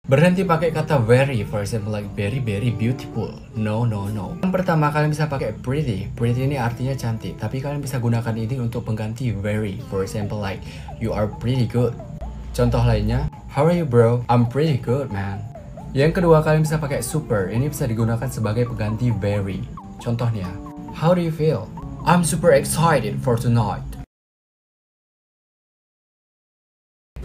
Berhenti pakai kata very, for example like very very beautiful. No, no, no. Yang pertama, kalian bisa pakai pretty. Pretty ini artinya cantik, tapi kalian bisa gunakan ini untuk pengganti very. For example like you are pretty good. Contoh lainnya, how are you bro? I'm pretty good man. Yang kedua, kalian bisa pakai super. Ini bisa digunakan sebagai pengganti very. Contohnya, how do you feel? I'm super excited for tonight.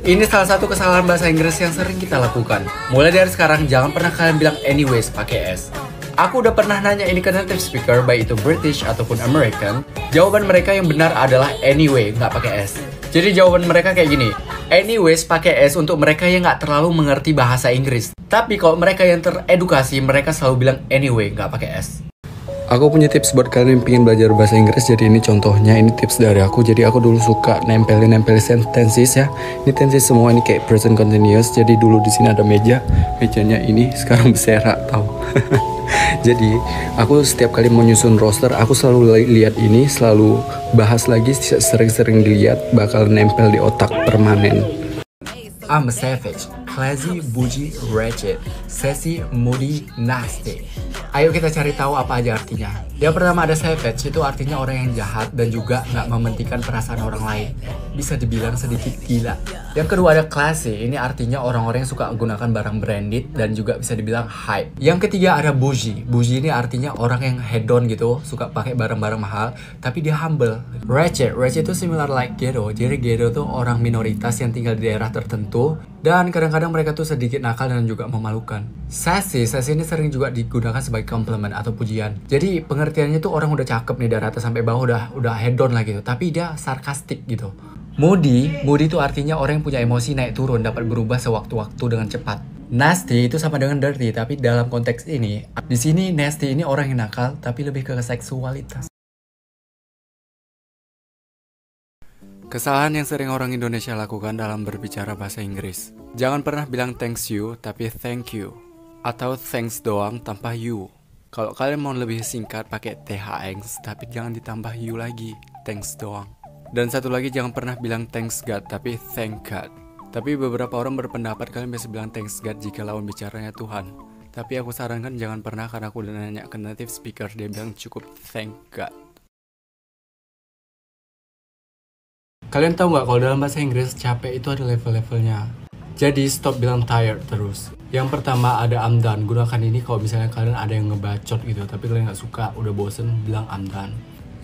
Ini salah satu kesalahan bahasa Inggris yang sering kita lakukan. Mulai dari sekarang, jangan pernah kalian bilang anyways pakai S. Aku udah pernah nanya ini ke native speaker, baik itu British ataupun American. Jawaban mereka yang benar adalah anyway, nggak pakai S. Jadi jawaban mereka kayak gini, anyways pakai S untuk mereka yang nggak terlalu mengerti bahasa Inggris. Tapi kalau mereka yang teredukasi, mereka selalu bilang anyway, nggak pakai S. Aku punya tips buat kalian yang pengen belajar bahasa Inggris. Jadi ini contohnya, ini tips dari aku. Jadi aku dulu suka nempelin tenses ya. Ini tenses semua, ini kayak present continuous. Jadi dulu di sini ada mejanya ini sekarang berserak tau. Jadi aku setiap kali mau nyusun roster, aku selalu lihat ini, selalu bahas lagi, sering-sering dilihat, bakal nempel di otak permanen. I'm a savage, classy, bougie, wretched, sassy, moody, nasty. Ayo kita cari tahu apa aja artinya. Yang pertama ada savage, itu artinya orang yang jahat dan juga nggak mementingkan perasaan orang lain. Bisa dibilang sedikit gila. Yang kedua ada classy, ini artinya orang-orang yang suka menggunakan barang branded dan juga bisa dibilang hype. Yang ketiga ada bougie. Bougie ini artinya orang yang hedon gitu, suka pakai barang-barang mahal, tapi dia humble. Wretched itu similar like ghetto. Jadi ghetto tuh orang minoritas yang tinggal di daerah tertentu dan kadang-kadang mereka tuh sedikit nakal dan juga memalukan. Sassy ini sering juga digunakan sebagai compliment atau pujian. Jadi pengertiannya tuh orang udah cakep nih dari atas sampai bawah udah hedon lah gitu, tapi dia sarkastik gitu. Moody itu artinya orang yang punya emosi naik turun, dapat berubah sewaktu-waktu dengan cepat. Nasty itu sama dengan dirty, tapi dalam konteks ini, di sini nasty ini orang yang nakal, tapi lebih ke seksualitas. Kesalahan yang sering orang Indonesia lakukan dalam berbicara bahasa Inggris. Jangan pernah bilang thanks you, tapi thank you. Atau thanks doang tanpa you. Kalau kalian mau lebih singkat pakai thanks, tapi jangan ditambah you lagi, thanks doang. Dan satu lagi, jangan pernah bilang thanks God, tapi thank God. Tapi beberapa orang berpendapat kalian bisa bilang thanks God jika lawan bicaranya Tuhan. Tapi aku sarankan jangan pernah, karena aku udah nanya ke native speaker, dia bilang cukup thank God. Kalian tahu nggak kalau dalam bahasa Inggris capek itu ada level-levelnya. Jadi stop bilang tired terus. Yang pertama ada I'm done. Gunakan ini kalau misalnya kalian ada yang ngebacot gitu, tapi kalian nggak suka, udah bosen, bilang I'm done.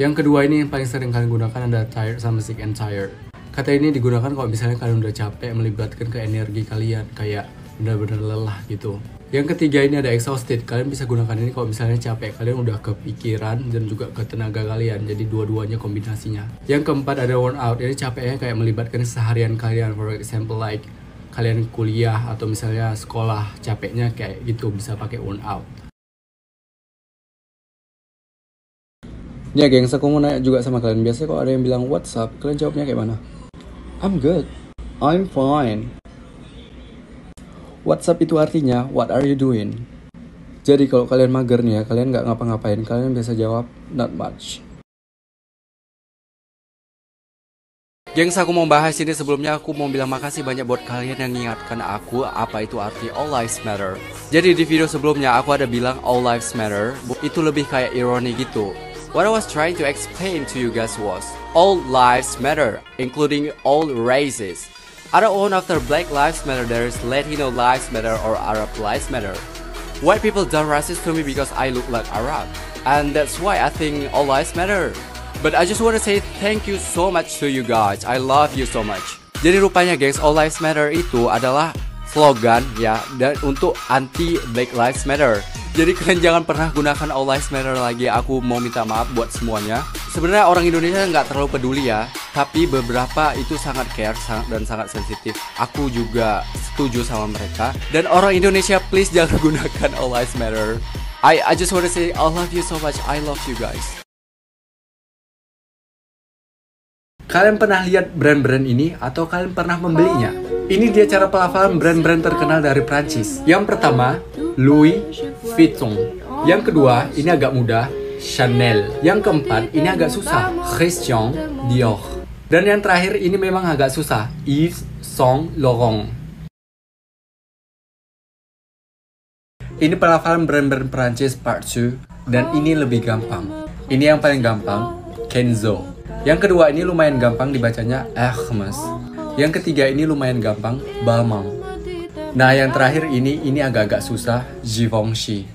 Yang kedua ini yang paling sering kalian gunakan ada tired sama sick and tired. Kata ini digunakan kalau misalnya kalian udah capek, melibatkan ke energi kalian, kayak benar-benar lelah gitu. Yang ketiga ini ada exhausted. Kalian bisa gunakan ini kalau misalnya capek, kalian udah kepikiran dan juga ke tenaga kalian. Jadi dua-duanya kombinasinya. Yang keempat ada worn out. Ini capeknya kayak melibatkan seharian kalian. For example like kalian kuliah atau misalnya sekolah, capeknya kayak gitu, bisa pakai worn out. Ya gengs, aku mau nanya juga sama kalian. Biasanya kalau ada yang bilang what's up, kalian jawabnya kayak mana? I'm good, I'm fine. What's up itu artinya what are you doing. Jadi kalau kalian mager nih ya, kalian nggak ngapa-ngapain, kalian biasa jawab not much. Gengs, aku mau bahas ini. Sebelumnya aku mau bilang makasih banyak buat kalian yang mengingatkan aku apa itu arti all lives matter. Jadi di video sebelumnya aku ada bilang all lives matter, itu lebih kayak ironi gitu. What I was trying to explain to you guys was all lives matter, including all races. I don't want after Black Lives Matter there is Latino Lives Matter or Arab Lives Matter. White people done racist to me because I look like Arab, and that's why I think all lives matter. But I just want to say thank you so much to you guys. I love you so much. Jadi rupanya guys, all lives matter itu adalah slogan ya, dan untuk anti Black Lives Matter. Jadi kalian jangan pernah gunakan all lives matter lagi. Aku mau minta maaf buat semuanya. Sebenarnya orang Indonesia nggak terlalu peduli ya, tapi beberapa itu sangat care dan sangat sensitif. Aku juga setuju sama mereka. Dan orang Indonesia please jangan gunakan all lives matter. I just want to say I love you so much. I love you guys. Kalian pernah lihat brand-brand ini atau kalian pernah membelinya? Ini dia cara pelafalan brand-brand terkenal dari Prancis. Yang pertama, Louis Vuitton. Yang kedua, ini agak mudah, Chanel. Yang keempat, ini agak susah, Christian Dior. Dan yang terakhir, ini memang agak susah, Yves Saint Laurent. Ini pelafalan brand-brand Perancis part 2, dan ini lebih gampang. Ini yang paling gampang, Kenzo. Yang kedua ini lumayan gampang dibacanya Hermes. Yang ketiga ini lumayan gampang, Balmain. Nah yang terakhir ini agak-agak susah, Givenchy.